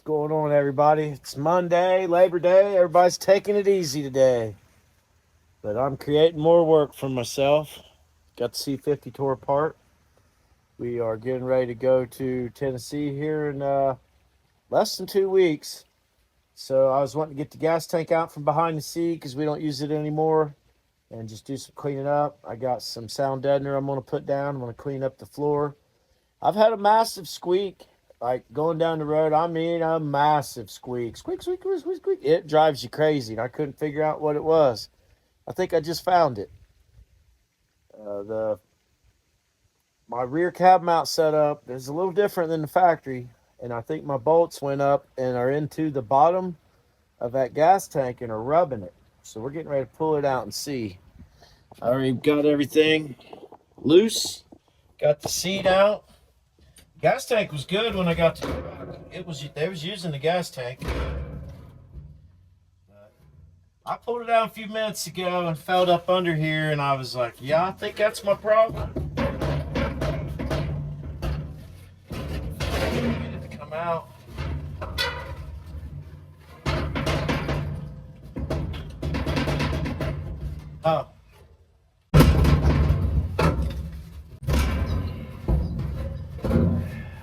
going on, everybody? It's Monday, Labor Day. Everybody's taking it easy today. But I'm creating more work for myself. Got the C50 tore apart. We are getting ready to go to Tennessee here in less than 2 weeks. So I was wanting to get the gas tank out from behind the seat because we don't use it anymore and just do some cleaning up. I got some Sound Deadener I'm going to put down. I'm going to clean up the floor. I've had a massive squeak. Like going down the road, I mean a massive squeak. Squeak, squeak, squeak, squeak, squeak. It drives you crazy, and I couldn't figure out what it was. I think I just found it. My rear cab mount setup is a little different than the factory, and I think my bolts went up and are into the bottom of that gas tank and are rubbing it. So we're getting ready to pull it out and see. I already got everything loose. Got the seat out. Gas tank was good when I got to the truck. They was using the gas tank. But I pulled it out a few minutes ago and felt up under here, and I was like, yeah, I think that's my problem. Get it to come out. Oh.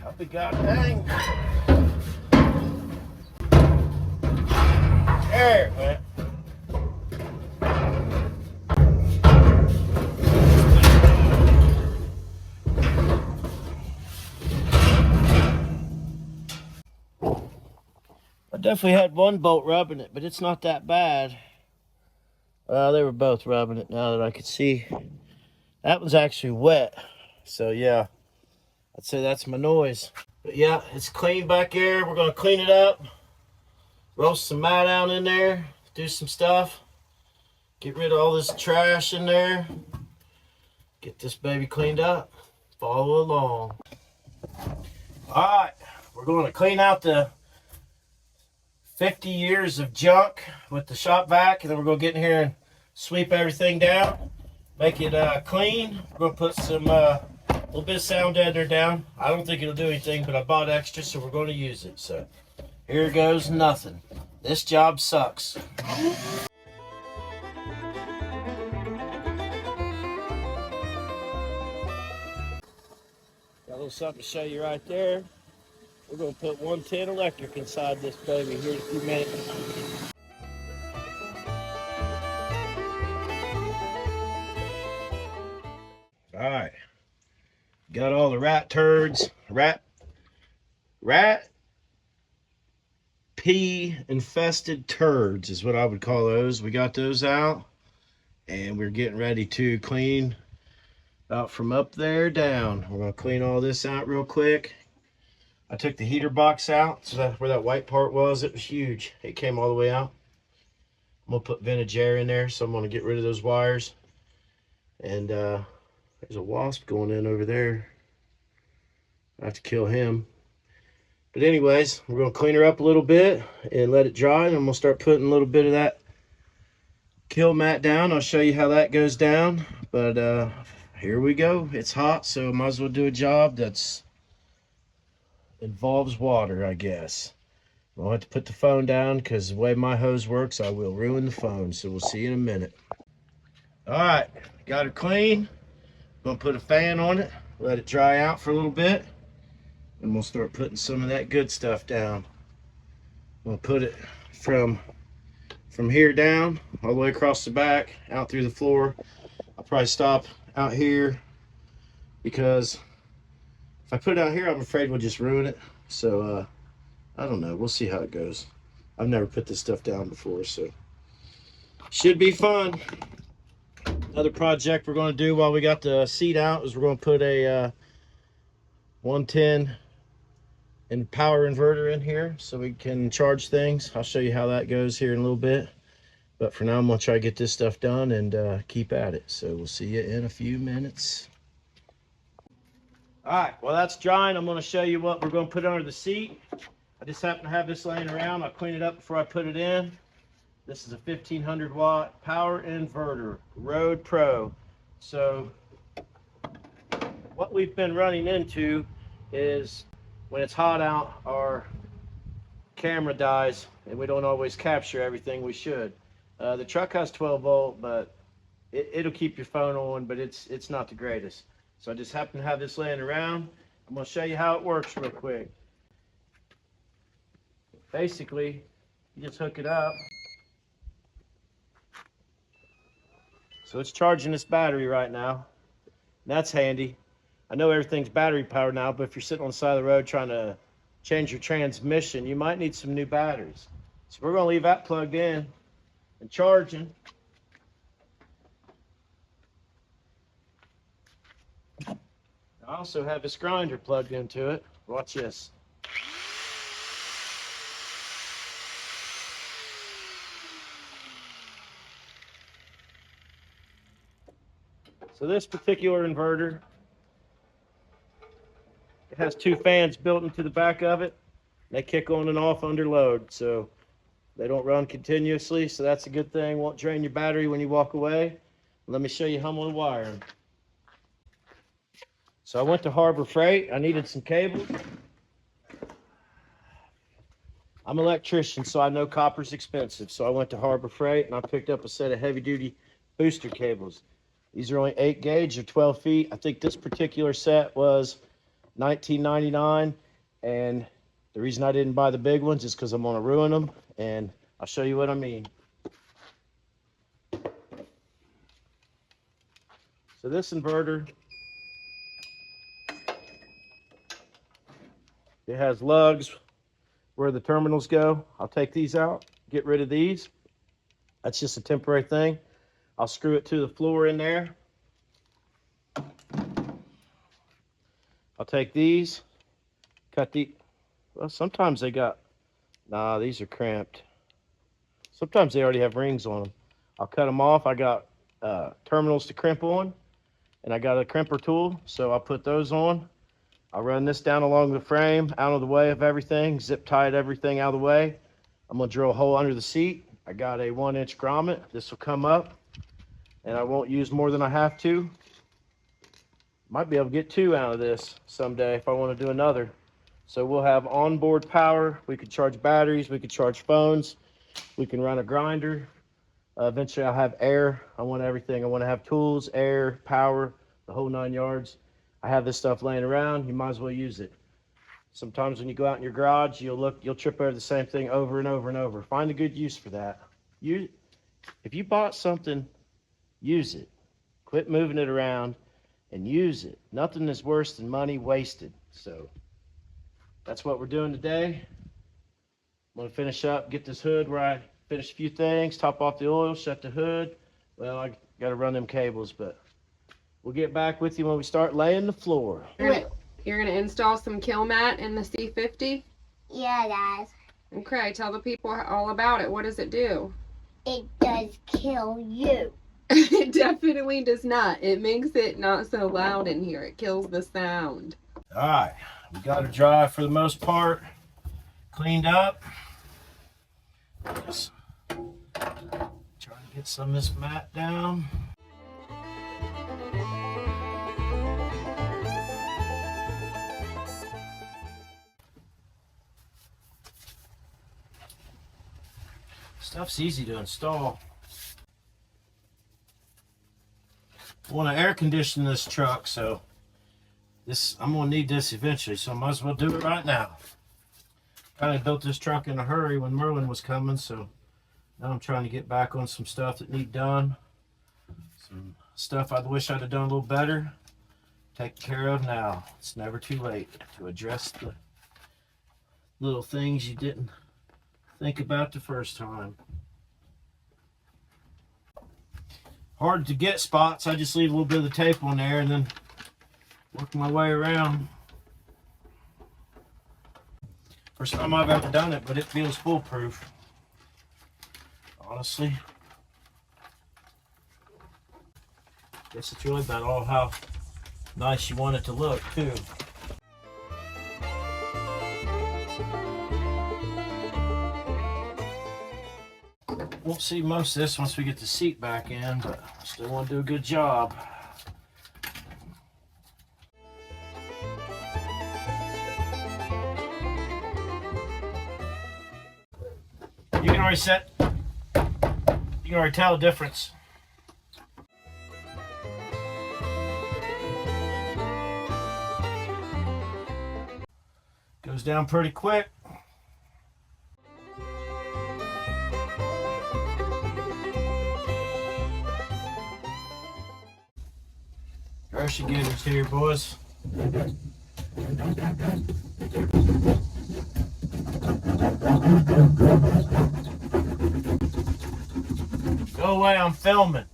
I'll be god dang. There it went. I definitely had one bolt rubbing it, but it's not that bad. Well, they were both rubbing it now that I could see. That one's actually wet. So yeah, I'd say that's my noise. But yeah, it's clean back there. We're gonna clean it up, roast some mat out in there, do some stuff, get rid of all this trash in there, get this baby cleaned up. Follow along. All right, we're gonna clean out the 50 years of junk with the shop vac, and then we're gonna get in here and sweep everything down, make it clean. We're gonna put some little bit of Sound Deadener down. I don't think it'll do anything, but I bought extra, so we're going to use it. So here goes nothing. This job sucks. Got a little something to show you right there. We're going to put 110 electric inside this baby here in a few minutes. All right. Got all the rat pee infested turds is what I would call those. We got those out, and we're getting ready to clean about from up there down. We're gonna clean all this out real quick. I took the heater box out, so that's where that white part was. It was huge. It came all the way out. I'm gonna put vintage air in there, so I'm gonna get rid of those wires. And there's a wasp going in over there. I have to kill him. But anyways, we're going to clean her up a little bit and let it dry. And I'm going to start putting a little bit of that kill mat down. I'll show you how that goes down. But here we go. It's hot, so I might as well do a job that's involves water, I guess. I'll have to put the phone down because the way my hose works, I will ruin the phone. So we'll see you in a minute. All right, got her clean. Gonna put a fan on it, let it dry out for a little bit, and we'll start putting some of that good stuff down. We'll put it from here down, all the way across the back, out through the floor. I'll probably stop out here because if I put it out here, I'm afraid we'll just ruin it. So I don't know, we'll see how it goes. I've never put this stuff down before, so should be fun. Another project we're going to do while we got the seat out is we're going to put a 110 and power inverter in here so we can charge things. I'll show you how that goes here in a little bit. But for now, I'm going to try to get this stuff done and keep at it. So we'll see you in a few minutes. All right, well, that's drying. I'm going to show you what we're going to put under the seat. I just happen to have this laying around. I'll clean it up before I put it in. This is a 1500 watt power inverter, Road Pro. So what we've been running into is when it's hot out, our camera dies and we don't always capture everything we should. The truck has 12 volt, but it'll keep your phone on, but it's not the greatest. So I just happen to have this laying around. I'm going to show you how it works real quick. Basically, you just hook it up. So it's charging this battery right now. That's handy. I know everything's battery powered now, but if you're sitting on the side of the road trying to change your transmission, you might need some new batteries. So we're going to leave that plugged in and charging. I also have this grinder plugged into it. Watch this. So this particular inverter, it has 2 fans built into the back of it. They kick on and off under load, so they don't run continuously, so that's a good thing. Won't drain your battery when you walk away. Let me show you how I'm going to wire them. So I went to Harbor Freight. I needed some cables. I'm an electrician, so I know copper's expensive. So I went to Harbor Freight and I picked up a set of heavy-duty booster cables. These are only 8 gauge or 12 feet. I think this particular set was $19.99, and the reason I didn't buy the big ones is because I'm going to ruin them, and I'll show you what I mean. So this inverter, it has lugs where the terminals go. I'll take these out, get rid of these. That's just a temporary thing. I'll screw it to the floor in there. I'll take these, cut the, well, sometimes they got, nah, these are cramped. Sometimes they already have rings on them. I'll cut them off. I got terminals to crimp on, and I got a crimper tool, so I'll put those on. I'll run this down along the frame, out of the way of everything, zip tied everything out of the way. I'm gonna drill a hole under the seat. I got a 1-inch grommet. This will come up, and I won't use more than I have to. Might be able to get 2 out of this someday if I want to do another. So we'll have onboard power. We could charge batteries. We could charge phones. We can run a grinder. Eventually I'll have air. I want everything. I want to have tools, air, power, the whole 9 yards. I have this stuff laying around. You might as well use it. Sometimes when you go out in your garage, you'll trip over the same thing over and over and over. Find a good use for that. If you bought something, use it. Quit moving it around and use it. Nothing is worse than money wasted. So that's what we're doing today. I'm going to finish up, get this hood where I finish a few things, top off the oil, shut the hood. Well, I got to run them cables, but we'll get back with you when we start laying the floor. You're going to install some kill mat in the C50? Yeah, Dad. Okay, tell the people all about it. What does it do? It does kill you. It definitely does not. It makes it not so loud in here. It kills the sound. All right, we got it dry for the most part, cleaned up. Just trying to get some of this mat down. Stuff's easy to install. I want to air condition this truck, so I'm gonna need this eventually, so I might as well do it right now. Kind of built this truck in a hurry when Merlin was coming, so now I'm trying to get back on some stuff that need done. Some stuff I wish I'd have done a little better. Taken care of now. It's never too late to address the little things you didn't think about the first time. Hard to get spots. I just leave a little bit of the tape on there and then work my way around. First time I've ever done it, but it feels foolproof. Honestly. Guess it's really about all how nice you want it to look, too. Won't see most of this once we get the seat back in, but I still want to do a good job. You can already tell the difference. Goes down pretty quick. Pressure getters here, boys. Go away, I'm filming.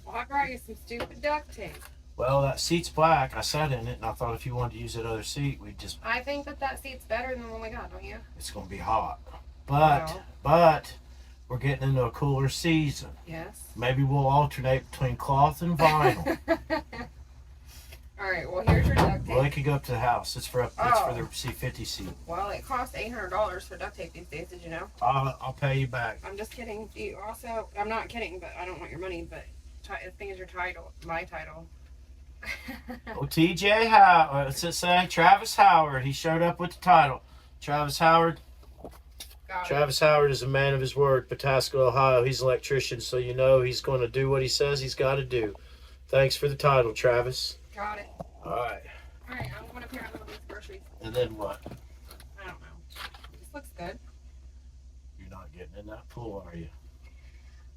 Well, I brought you some stupid duct tape. Well, that seat's black. I sat in it, and I thought if you wanted to use that other seat, we'd just... I think that seat's better than the one we got, don't you? It's going to be hot. Well. But, we're getting into a cooler season. Yes. Maybe we'll alternate between cloth and vinyl. All right, well, here's your duct tape. Well, it could go up to the house. It's for the C50 seat. Well, it costs $800 for duct tape these days, did you know? I'll pay you back. I'm just kidding. You also, I'm not kidding, but I don't want your money, but the thing is your title, my title. Oh, TJ Howard, what's it say? Travis Howard. He showed up with the title. Travis Howard. Travis Howard is a man of his word. Pataska, Ohio. He's an electrician, so you know he's going to do what he says he's got to do. Thanks for the title, Travis. Got it. All right. All right, I'm going to pair up these groceries. And then what? I don't know. This looks good. You're not getting in that pool, are you?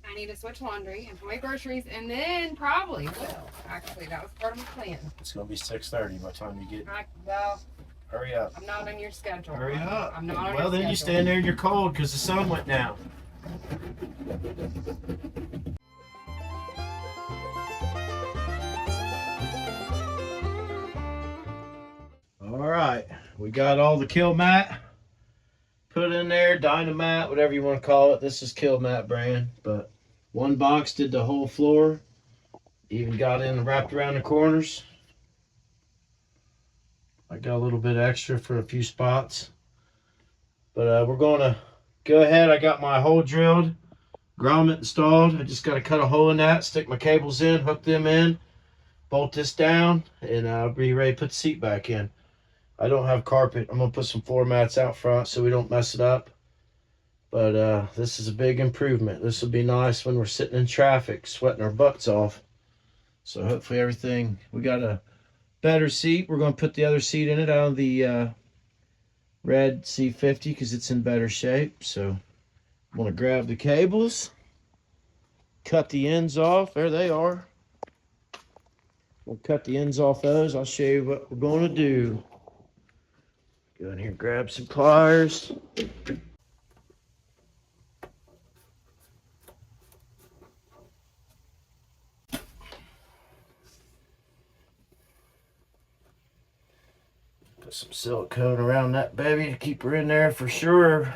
I need to switch laundry and put my groceries, and then probably will. Actually, that was part of my plan. It's going to be 6:30 by the time you get... Well, hurry up. I'm not on your schedule. Hurry up. I'm not on your Well, then schedule. you stand there and you're cold because the sun went down. All right. We got all the kill mat put in there, Dynamat, whatever you want to call it. This is Kill Mat brand, but one box did the whole floor. Even got in and wrapped around the corners. I got a little bit extra for a few spots. But we're going to go ahead. I got my hole drilled, grommet installed. I just got to cut a hole in that, stick my cables in, hook them in, bolt this down, and I'll be ready to put the seat back in. I don't have carpet. I'm going to put some floor mats out front so we don't mess it up. But this is a big improvement. This will be nice when we're sitting in traffic, sweating our butts off. So hopefully everything, we got a better seat. We're going to put the other seat in it out of the red C50 because it's in better shape. So I'm going to grab the cables, cut the ends off. There they are. We'll cut the ends off those. I'll show you what we're going to do. Go in here and grab some pliers. Put some silicone around that baby to keep her in there for sure.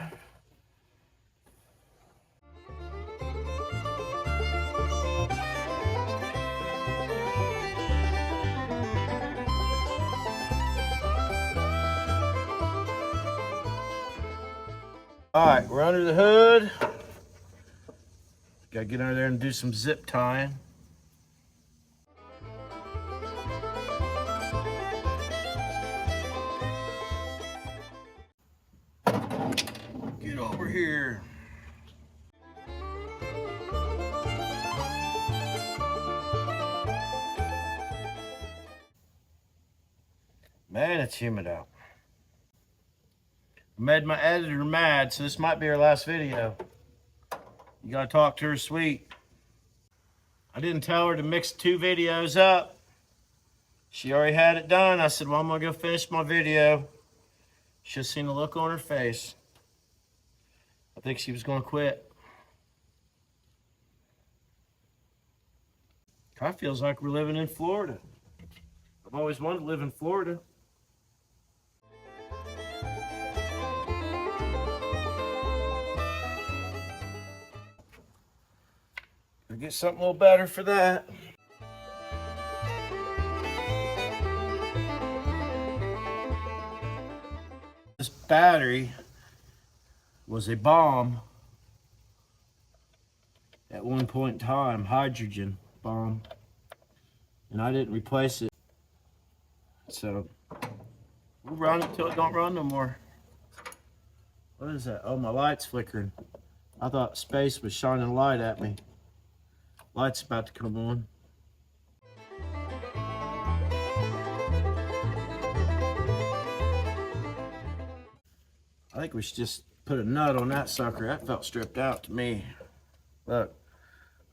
All right, we're under the hood. Gotta get under there and do some zip tying. Get over here. Man, it's humid out. I made my editor mad, so this might be her last video. You gotta talk to her sweet. I didn't tell her to mix 2 videos up. She already had it done. I said, well, I'm gonna go finish my video. Should have seen the look on her face. I think she was gonna quit. Kind of feels like we're living in Florida. I've always wanted to live in Florida. Get something a little better for that. This battery was a bomb at one point in time, hydrogen bomb, and I didn't replace it. So we'll run it until it don't run no more. What is that? Oh, my light's flickering. I thought space was shining a light at me. Light's about to come on. I think we should just put a nut on that sucker. That felt stripped out to me. Look,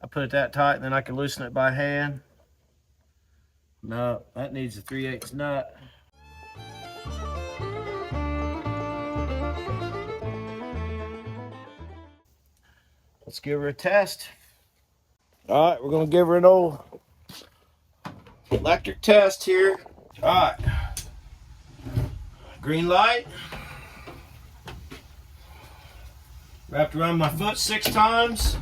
I put it that tight and then I can loosen it by hand. No, that needs a 3/8 nut. Let's give her a test. All right, we're gonna give her an old electric test here. All right, green light. Wrapped around my foot 6 times.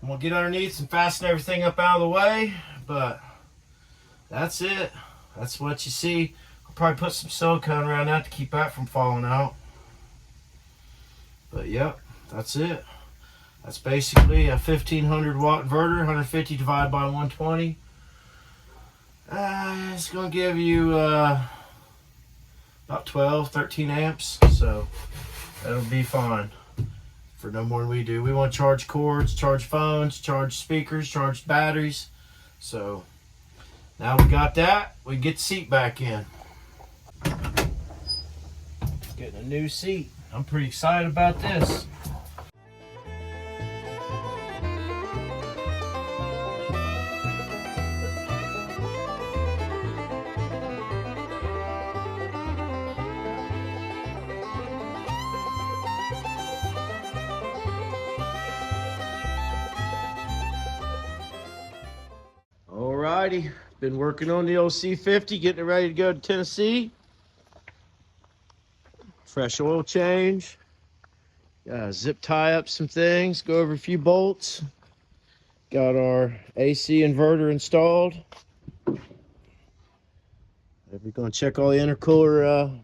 I'm gonna get underneath and fasten everything up out of the way, but that's it. That's what you see. I'll probably put some silicone around that to keep that from falling out. But yep, that's it. That's basically a 1500 watt inverter, 150 divided by 120. It's gonna give you about 12, 13 amps, so that'll be fine for no more than we do. We want to charge cords, charge phones, charge speakers, charge batteries. So now we got that, we get the seat back in. Getting a new seat. I'm pretty excited about this. Alrighty, been working on the old C50, getting it ready to go to Tennessee. Fresh oil change. Zip tie up some things, go over a few bolts. Got our AC inverter installed. We're gonna check all the intercooler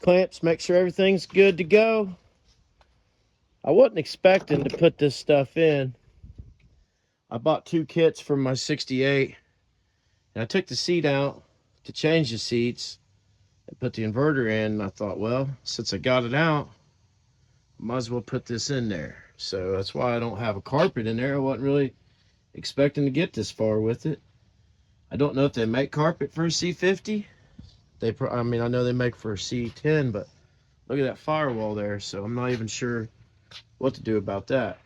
clamps, make sure everything's good to go. I wasn't expecting to put this stuff in. I bought 2 kits from my 68, and I took the seat out to change the seats and put the inverter in, and I thought, well, since I got it out, might as well put this in there. So that's why I don't have a carpet in there. I wasn't really expecting to get this far with it. I don't know if they make carpet for a C50. I mean, I know they make for a C10, but look at that firewall there, so I'm not even sure what to do about that.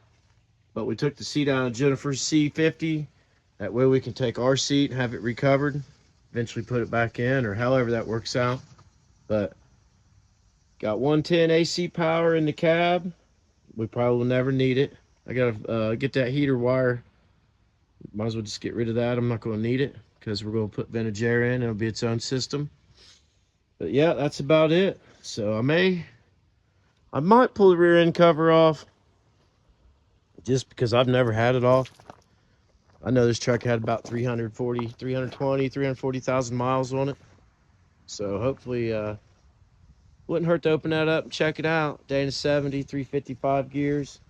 But we took the seat out of Jennifer's C50. That way we can take our seat and have it recovered, eventually put it back in, or however that works out. But got 110 AC power in the cab. We probably will never need it. I gotta get that heater wire. Might as well just get rid of that. I'm not gonna need it because we're gonna put vintage air in. It'll be its own system. But yeah, that's about it. So I might pull the rear end cover off, just because I've never had it off. I know this truck had about 340,000 miles on it. So hopefully, wouldn't hurt to open that up and check it out. Dana 70, 355 gears.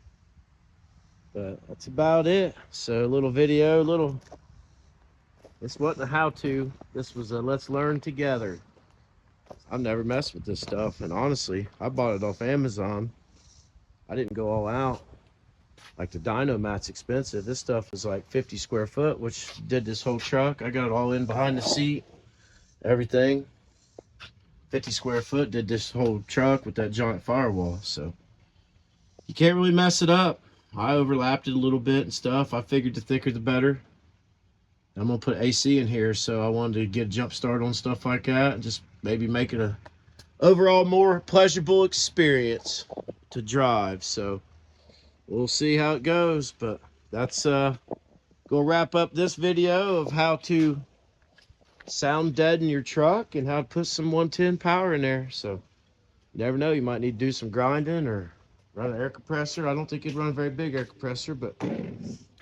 But that's about it. So a little video, this wasn't a how-to. This was a let's learn together. I've never messed with this stuff. And honestly, I bought it off Amazon. I didn't go all out. Like the dyno mat's expensive. This stuff is like 50 square foot, which did this whole truck. I got it all in behind the seat, everything. 50 square foot did this whole truck with that giant firewall. So you can't really mess it up. I overlapped it a little bit and stuff. I figured the thicker the better. I'm gonna put AC in here, so I wanted to get a jump start on stuff like that and just maybe make it a overall more pleasurable experience to drive. So we'll see how it goes, but that's gonna wrap up this video of how to sound deaden your truck and how to put some 110 power in there. So you never know, you might need to do some grinding or run an air compressor. I don't think it'd run a very big air compressor, but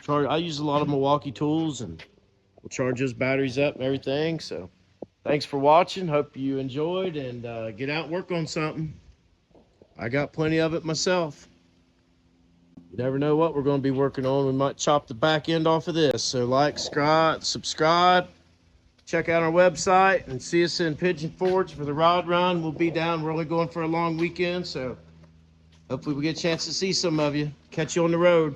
I use a lot of Milwaukee tools and we'll charge those batteries up and everything. So thanks for watching. Hope you enjoyed, and get out and work on something. I got plenty of it myself. You never know what we're going to be working on. We might chop the back end off of this. So like, subscribe, check out our website, and see us in Pigeon Forge for the rod run. We'll be down. We're only going for a long weekend, so hopefully we get a chance to see some of you. Catch you on the road.